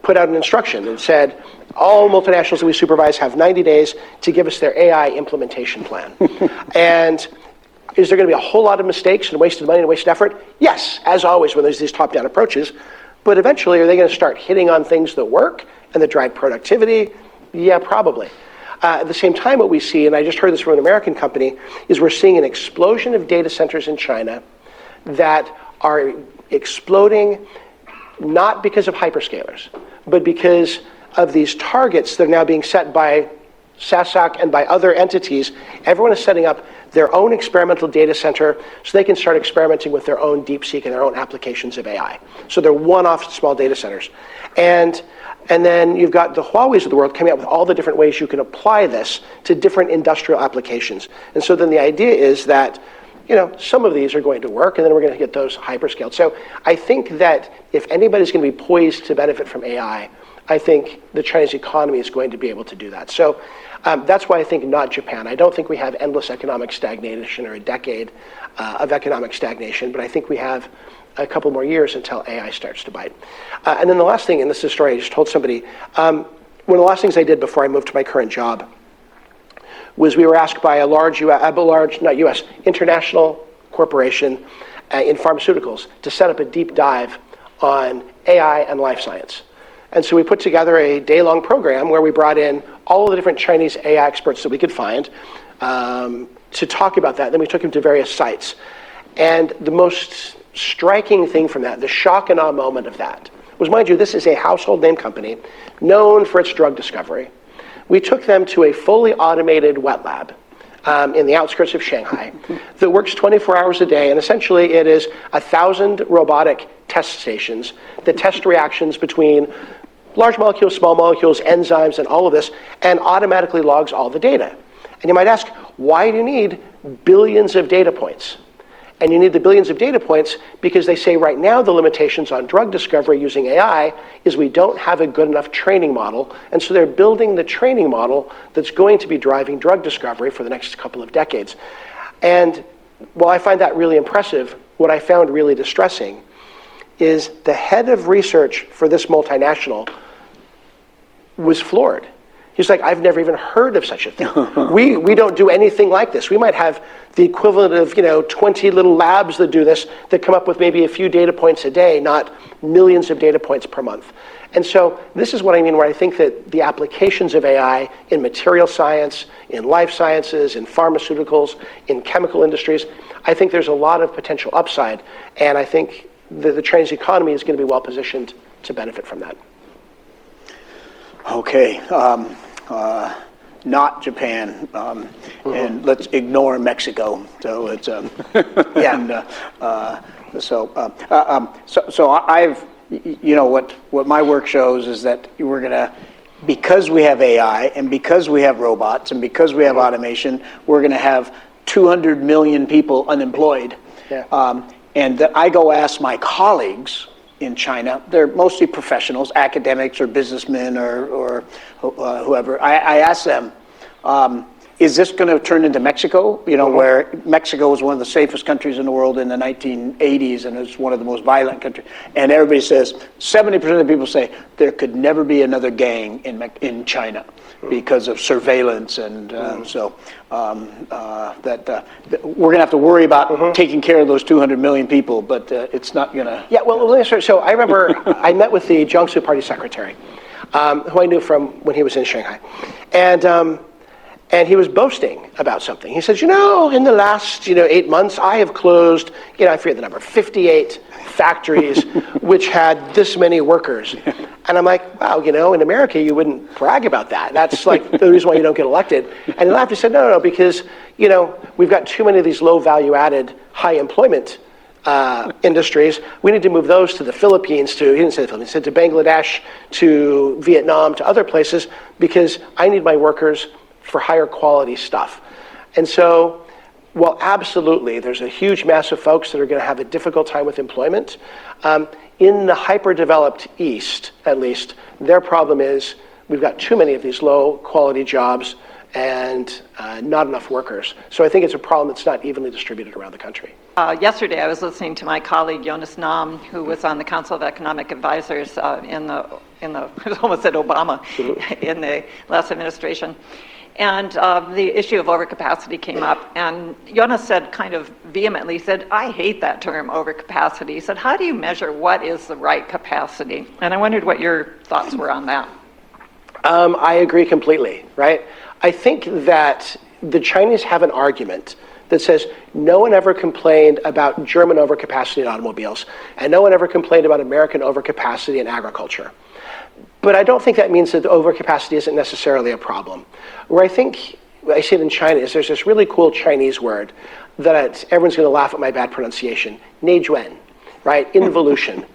put out an instruction and said, all multinationals that we supervise have 90 days to give us their AI implementation plan. And is there going to be a whole lot of mistakes and wasted money and wasted effort? Yes, as always when there's these top-down approaches. But eventually, are they going to start hitting on things that work and that drive productivity? Yeah, probably. At the same time, what we see, and I just heard this from an American company, is we're seeing an explosion of data centers in China that are exploding not because of hyperscalers, but because of these targets that are now being set by SASAC and by other entities. Everyone is setting up their own experimental data center so they can start experimenting with their own DeepSeek and their own applications of AI. So they're one-off small data centers. And then you've got the Huawei's of the world coming up with all the different ways you can apply this to different industrial applications. And so then the idea is that some of these are going to work, and then we're going to get those hyperscaled. So I think that if anybody's going to be poised to benefit from AI, I think the Chinese economy is going to be able to do that. So that's why I think not Japan. I don't think we have endless economic stagnation or a decade of economic stagnation, but I think we have a couple more years until AI starts to bite. And then the last thing, and this is a story I just told somebody, one of the last things I did before I moved to my current job was we were asked by a large international corporation in pharmaceuticals to set up a deep dive on AI and life science. And so we put together a day-long program where we brought in all of the different Chinese AI experts that we could find to talk about that. Then we took them to various sites. And the most striking thing from that, the shock and awe moment of that, was, mind you, this is a household name company known for its drug discovery. We took them to a fully automated wet lab in the outskirts of Shanghai that works 24 hours a day, and essentially it is 1,000 robotic test stations that test reactions between large molecules, small molecules, enzymes, and all of this, and automatically logs all the data. And you might ask, why do you need billions of data points? And you need the billions of data points because they say right now the limitations on drug discovery using AI is we don't have a good enough training model. And so they're building the training model that's going to be driving drug discovery for the next couple of decades. And while I find that really impressive, what I found really distressing is the head of research for this multinational was floored. He's like, I've never even heard of such a thing. We don't do anything like this. We might have the equivalent of 20 little labs that do this, that come up with maybe a few data points a day, not millions of data points per month. And so this is what I mean, where I think that the applications of AI in material science, in life sciences, in pharmaceuticals, in chemical industries, I think there's a lot of potential upside. And I think the Chinese economy is going to be well positioned to benefit from that. Okay, not Japan, and let's ignore Mexico. So it's Yeah. So I've, you know, what my work shows is that we're going to, because we have AI and because we have robots and because we have automation, we're going to have 200 million people unemployed. Yeah. And that I go ask my colleagues in China, they're mostly professionals, academics or businessmen or whoever. I ask them, is this going to turn into Mexico? You know, where Mexico was one of the safest countries in the world in the 1980s, and it's one of the most violent countries. And everybody says, 70% of the people say there could never be another gang in China because of surveillance, and so that we're going to have to worry about taking care of those 200 million people, but it's not going to. Yeah, well, let me start. So I remember I met with the Jiangsu Party secretary, who I knew from when he was in Shanghai, and he was boasting about something. He says, you know, in the last, 8 months, I have closed, I forget the number, 58 factories which had this many workers. And I'm like, wow, in America, you wouldn't brag about that. That's like the reason why you don't get elected. And he laughed. He said, no, because, we've got too many of these low value added, high employment industries. We need to move those to the Philippines, he didn't say the Philippines, he said to Bangladesh, to Vietnam, to other places, because I need my workers for higher quality stuff. And so, well, absolutely, there's a huge mass of folks that are going to have a difficult time with employment. In the hyper-developed East, at least, their problem is we've got too many of these low-quality jobs and not enough workers. So I think it's a problem that's not evenly distributed around the country. Yesterday, I was listening to my colleague Jonas Nam, who was on the Council of Economic Advisors in the I almost said Obama, in the last administration. And the issue of overcapacity came up, and Jonas said kind of vehemently, he said, I hate that term, overcapacity. He said, how do you measure what is the right capacity? And I wondered what your thoughts were on that. I agree completely, right? I think that the Chinese have an argument that says no one ever complained about German overcapacity in automobiles, and no one ever complained about American overcapacity in agriculture. But I don't think that means that the overcapacity isn't necessarily a problem. Where I think I see it in China is there's this really cool Chinese word that everyone's going to laugh at my bad pronunciation, neijuan, right? Involution.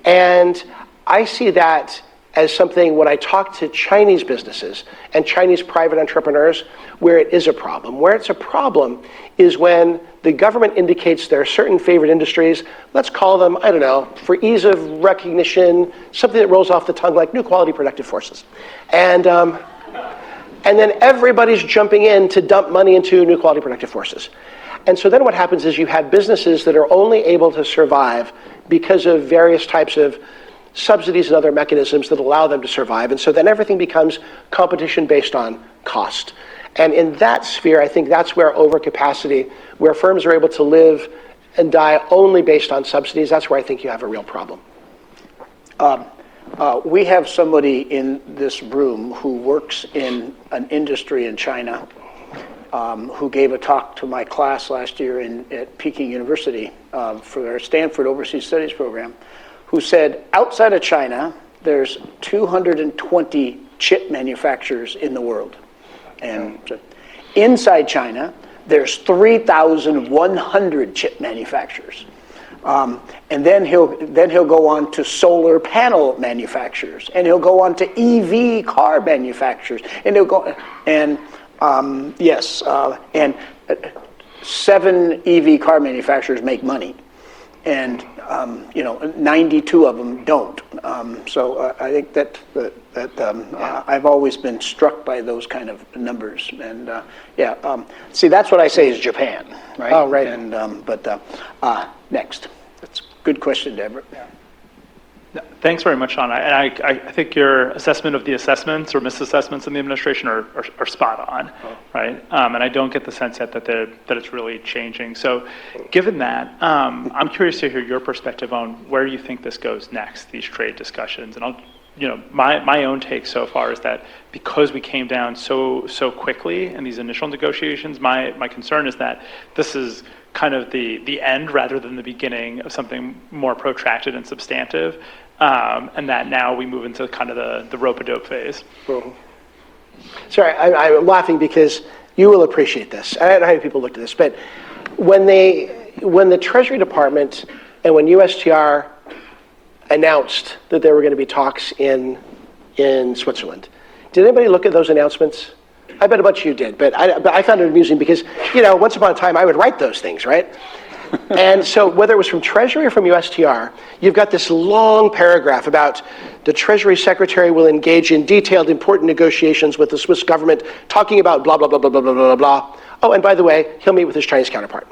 And I see that as something when I talk to Chinese businesses and Chinese private entrepreneurs where it is a problem. Where it's a problem is when the government indicates there are certain favorite industries, let's call them, I don't know, for ease of recognition, something that rolls off the tongue like new quality productive forces. And then everybody's jumping in to dump money into new quality productive forces. And so then what happens is you have businesses that are only able to survive because of various types of subsidies and other mechanisms that allow them to survive. And so then everything becomes competition based on cost. And in that sphere, I think that's where overcapacity, where firms are able to live and die only based on subsidies, that's where I think you have a real problem. We have somebody in this room who works in an industry in China who gave a talk to my class last year at Peking University for their Stanford Overseas Studies program, who said outside of China, there's 220 chip manufacturers in the world. And inside China, there's 3,100 chip manufacturers. And then he'll go on to solar panel manufacturers, and he'll go on to EV car manufacturers, and he'll go and 7 EV car manufacturers make money, and 92 of them don't. So I think that I've always been struck by those kind of numbers, and see, that's what I say is Japan, right? Oh, right. And next, that's a good question, Deborah. Yeah. Thanks very much, Sean. And I think your assessment of the assessments or misassessments in the administration are spot on, right? And I don't get the sense yet that it's really changing. So given that, I'm curious to hear your perspective on where you think this goes next, these trade discussions. And my own take so far is that because we came down so quickly in these initial negotiations, my concern is that this is kind of the end rather than the beginning of something more protracted and substantive, and that now we move into kind of the rope-a-dope phase. Mm-hmm. Sorry, I'm laughing because you will appreciate this. I don't know how many people looked at this, but when the Treasury Department and when USTR announced that there were going to be talks in Switzerland. Did anybody look at those announcements? I bet a bunch of you did, but I found it amusing because, once upon a time I would write those things, right? And so whether it was from Treasury or from USTR, you've got this long paragraph about the Treasury Secretary will engage in detailed, important negotiations with the Swiss government, talking about blah, blah, blah, blah, blah, blah, blah, blah. Oh, and by the way, he'll meet with his Chinese counterpart,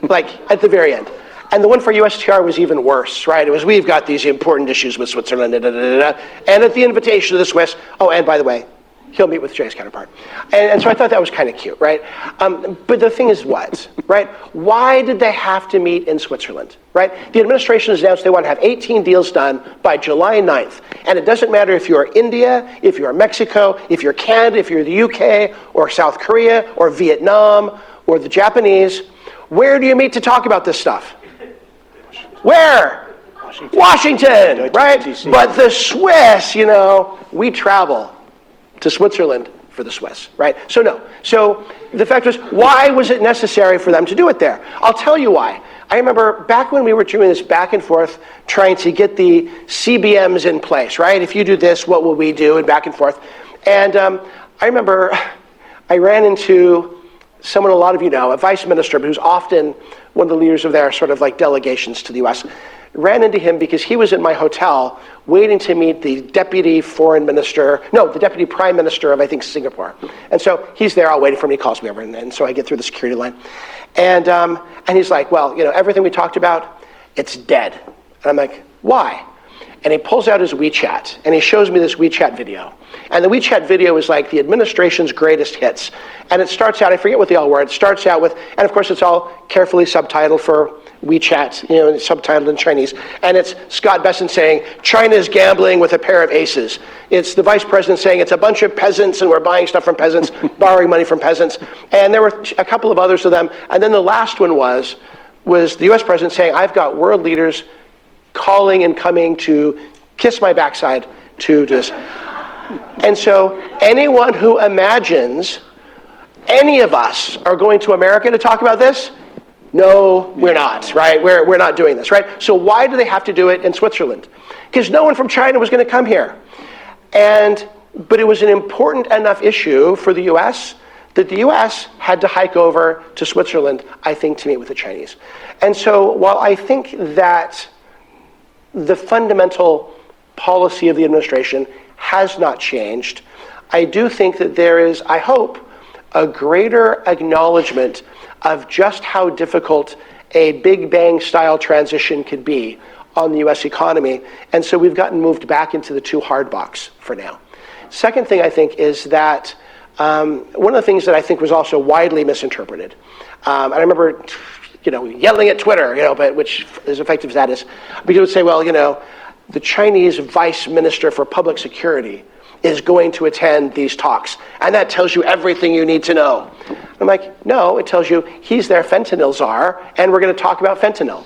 like at the very end. And the one for USTR was even worse, right? It was, we've got these important issues with Switzerland, da, da, da, da, da. And at the invitation of the Swiss, oh, and by the way, he'll meet with Chinese counterpart. And so I thought that was kind of cute, right? But the thing is what, right? Why did they have to meet in Switzerland, right? The administration has announced they want to have 18 deals done by July 9th. And it doesn't matter if you're India, if you're Mexico, if you're Canada, if you're the UK, or South Korea, or Vietnam, or the Japanese. Where do you meet to talk about this stuff? Where? Washington, right? But the Swiss, we travel to Switzerland for the Swiss, right? So no. So the fact was, why was it necessary for them to do it there? I'll tell you why. I remember back when we were doing this back and forth, trying to get the CBMs in place, right? If you do this, what will we do? And back and forth. And I remember I ran into someone a lot of you know, a vice minister, but who's often one of the leaders of their sort of like delegations to the US. Ran into him because he was in my hotel waiting to meet the deputy prime minister of, I think, Singapore. And so he's there all waiting for me, he calls me over, and so I get through the security line. And he's like, well, everything we talked about, it's dead. And I'm like, why? And he pulls out his WeChat, and he shows me this WeChat video. And the WeChat video is like the administration's greatest hits. And it starts out, I forget what they all were, it starts out with, and of course it's all carefully subtitled for WeChat, subtitled in Chinese. And it's Scott Bessent saying, China is gambling with a pair of aces. It's the vice president saying it's a bunch of peasants and we're buying stuff from peasants, borrowing money from peasants. And there were a couple of others of them. And then the last one was the US president saying, I've got world leaders calling and coming to kiss my backside to do this. And so anyone who imagines any of us are going to America to talk about this, no, we're not, right? We're not doing this, right? So why do they have to do it in Switzerland? Because no one from China was going to come here. But it was an important enough issue for the US that the US had to hike over to Switzerland, I think, to meet with the Chinese. And so while I think that the fundamental policy of the administration has not changed, I do think that there is, I hope, a greater acknowledgement of just how difficult a Big Bang style transition could be on the US economy. And so we've gotten moved back into the too hard box for now. Second thing I think is that one of the things that I think was also widely misinterpreted, and I remember yelling at Twitter, but which as effective as that is, people would say, well, the Chinese vice minister for public security is going to attend these talks, and that tells you everything you need to know. I'm like, no, it tells you he's their fentanyl czar, and we're going to talk about fentanyl.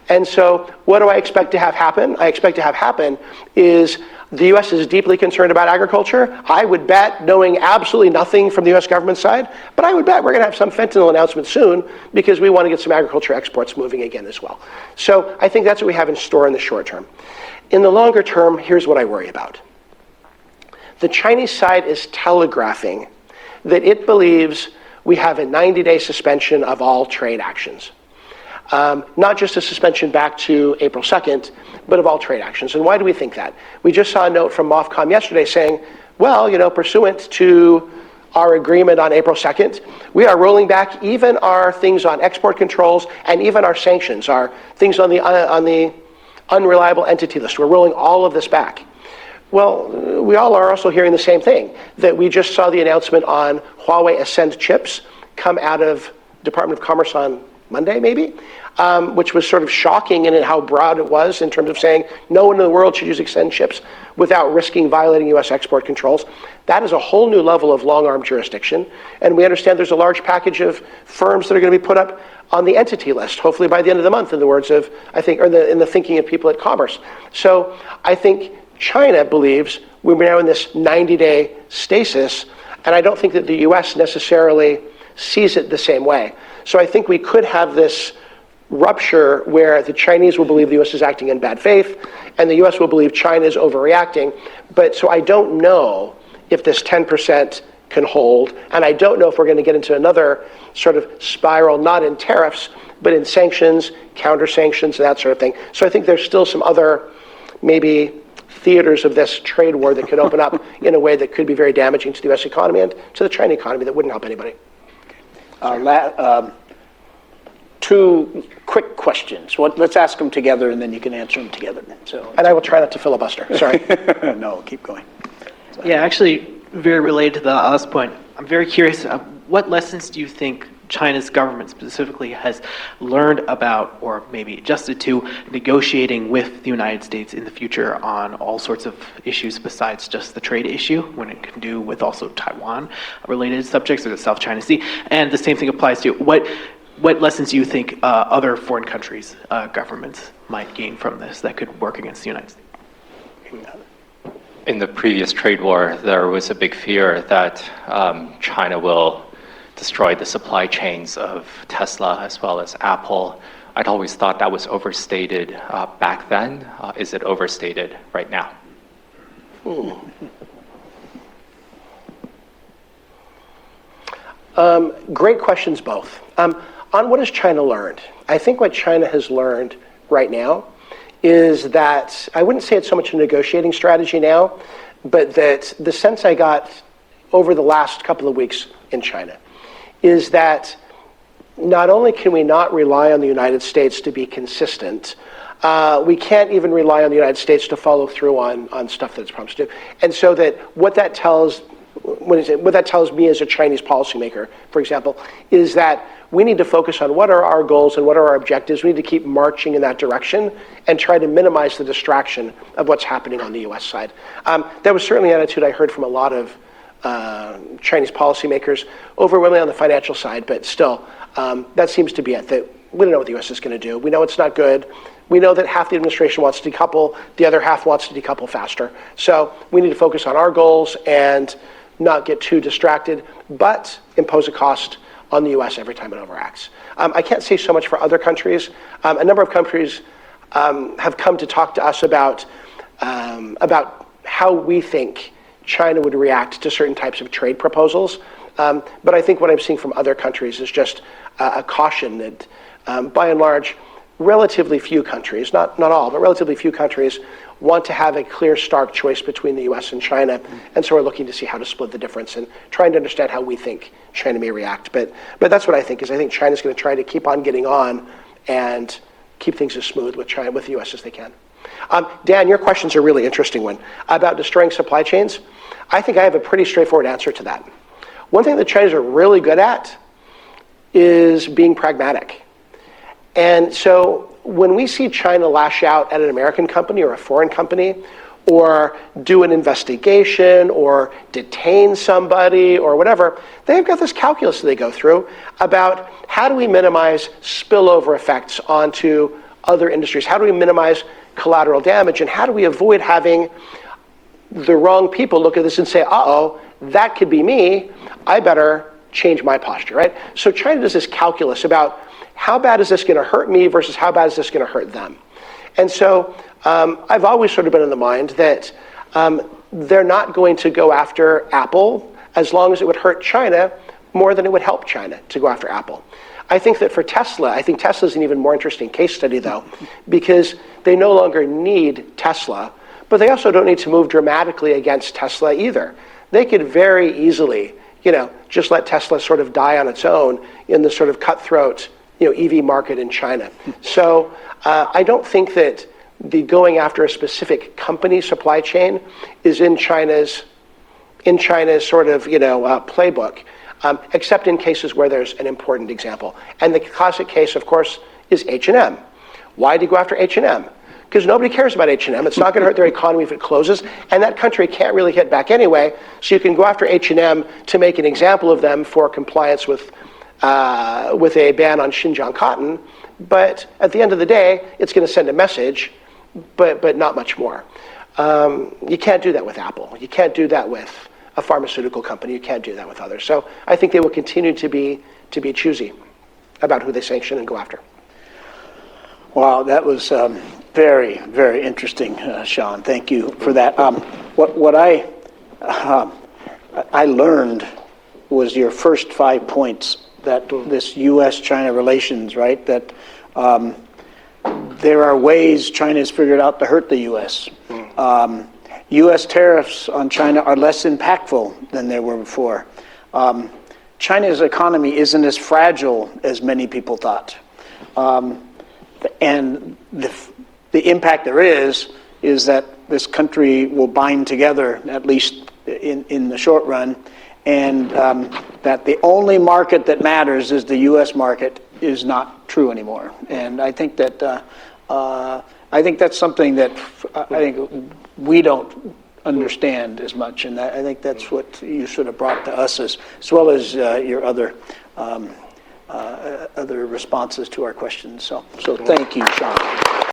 And so what do I expect to have happen? I expect to have happen is the US is deeply concerned about agriculture. I would bet, knowing absolutely nothing from the US government side, but I would bet we're going to have some fentanyl announcement soon because we want to get some agriculture exports moving again as well. So I think that's what we have in store in the short term. In the longer term, here's what I worry about. The Chinese side is telegraphing that it believes we have a 90-day suspension of all trade actions. Not just a suspension back to April 2nd, but of all trade actions. And why do we think that? We just saw a note from MOFCOM yesterday saying, well, pursuant to our agreement on April 2nd, we are rolling back even our things on export controls and even our sanctions, our things on the unreliable entity list. We're rolling all of this back. Well, we all are also hearing the same thing, that we just saw the announcement on Huawei Ascend chips come out of Department of Commerce on Monday, maybe, which was sort of shocking in how broad it was in terms of saying no one in the world should use Ascend chips without risking violating US export controls. That is a whole new level of long-arm jurisdiction, and we understand there's a large package of firms that are going to be put up on the entity list, hopefully by the end of the month, in the words of, I think, or in the thinking of people at Commerce. So I think China believes we're now in this 90-day stasis, and I don't think that the US necessarily sees it the same way. So I think we could have this rupture where the Chinese will believe the U.S. is acting in bad faith, and the U.S. will believe China is overreacting. But so I don't know if this 10% can hold, and I don't know if we're going to get into another sort of spiral, not in tariffs, but in sanctions, counter-sanctions, and that sort of thing. So I think there's still some other maybe theaters of this trade war that could open up in a way that could be very damaging to the U.S. economy and to the China economy that wouldn't help anybody. Two quick questions. Let's ask them together, and then you can answer them together. So, and I will try not to filibuster. Sorry. No, keep going. Yeah, actually, very related to the last point. I'm very curious, what lessons do you think China's government specifically has learned about, or maybe adjusted to, negotiating with the United States in the future on all sorts of issues besides just the trade issue, when it can do with also Taiwan-related subjects or the South China Sea? And the same thing applies to what lessons do you think other foreign countries' governments might gain from this that could work against the United States? In the previous trade war, there was a big fear that China will destroy the supply chains of Tesla as well as Apple. I'd always thought that was overstated back then. Is it overstated right now? Great questions both. On what has China learned? I think what China has learned right now is that, I wouldn't say it's so much a negotiating strategy now, but that the sense I got over the last couple of weeks in China is that not only can we not rely on the United States to be consistent, we can't even rely on the United States to follow through on stuff that it's promised to do. And so that what that tells me as a Chinese policymaker, for example, is that we need to focus on what are our goals and what are our objectives. We need to keep marching in that direction and try to minimize the distraction of what's happening on the U.S. side. That was certainly an attitude I heard from a lot of Chinese policymakers, overwhelmingly on the financial side, but still, that seems to be it. That we don't know what the U.S. is going to do. We know it's not good. We know that half the administration wants to decouple, the other half wants to decouple faster. So we need to focus on our goals and not get too distracted, but impose a cost on the U.S. every time it overacts. I can't say so much for other countries. A number of countries have come to talk to us about how we think China would react to certain types of trade proposals. But I think what I'm seeing from other countries is just a caution that, by and large, relatively few countries, not all, but relatively few countries want to have a clear, stark choice between the U.S. and China, and so we're looking to see how to split the difference and trying to understand how we think China may react. But that's what I think, is I think China's going to try to keep on getting on and keep things as smooth with China, with the U.S. as they can. Dan, your question's a really interesting one about destroying supply chains. I think I have a pretty straightforward answer to that. One thing the Chinese are really good at is being pragmatic. And so when we see China lash out at an American company or a foreign company, or do an investigation, or detain somebody, or whatever, they've got this calculus that they go through about how do we minimize spillover effects onto other industries? How do we minimize collateral damage? And how do we avoid having the wrong people look at this and say, uh-oh, that could be me, I better change my posture, right? So China does this calculus about how bad is this going to hurt me versus how bad is this going to hurt them. And so I've always sort of been in the mind that they're not going to go after Apple as long as it would hurt China more than it would help China to go after Apple. I think that for Tesla, I think Tesla's an even more interesting case study, though, because they no longer need Tesla, but they also don't need to move dramatically against Tesla either. They could very easily, just let Tesla sort of die on its own in the sort of cutthroat, EV market in China. So I don't think that the going after a specific company supply chain is in China's sort of playbook, except in cases where there's an important example. And the classic case, of course, is H&M. Why do you go after H&M? Because nobody cares about H&M. It's not going to hurt their economy if it closes, and that country can't really hit back anyway. So you can go after H&M to make an example of them for compliance with a ban on Xinjiang cotton, but at the end of the day, it's going to send a message, but not much more. You can't do that with Apple. You can't do that with a pharmaceutical company. You can't do that with others. So I think they will continue to be choosy about who they sanction and go after. Wow, that was very, very interesting, Sean. Thank you for that. What I learned was your first 5 points, that this U.S.-China relations, right? That there are ways China has figured out to hurt the U.S. U.S. tariffs on China are less impactful than they were before. China's economy isn't as fragile as many people thought. And the impact there is that this country will bind together, at least in the short run, and that the only market that matters is the U.S. market is not true anymore. And I think that that's something that I think we don't understand as much, and I think that's what you sort of brought to us, as well as your other responses to our questions. So thank you, Sean.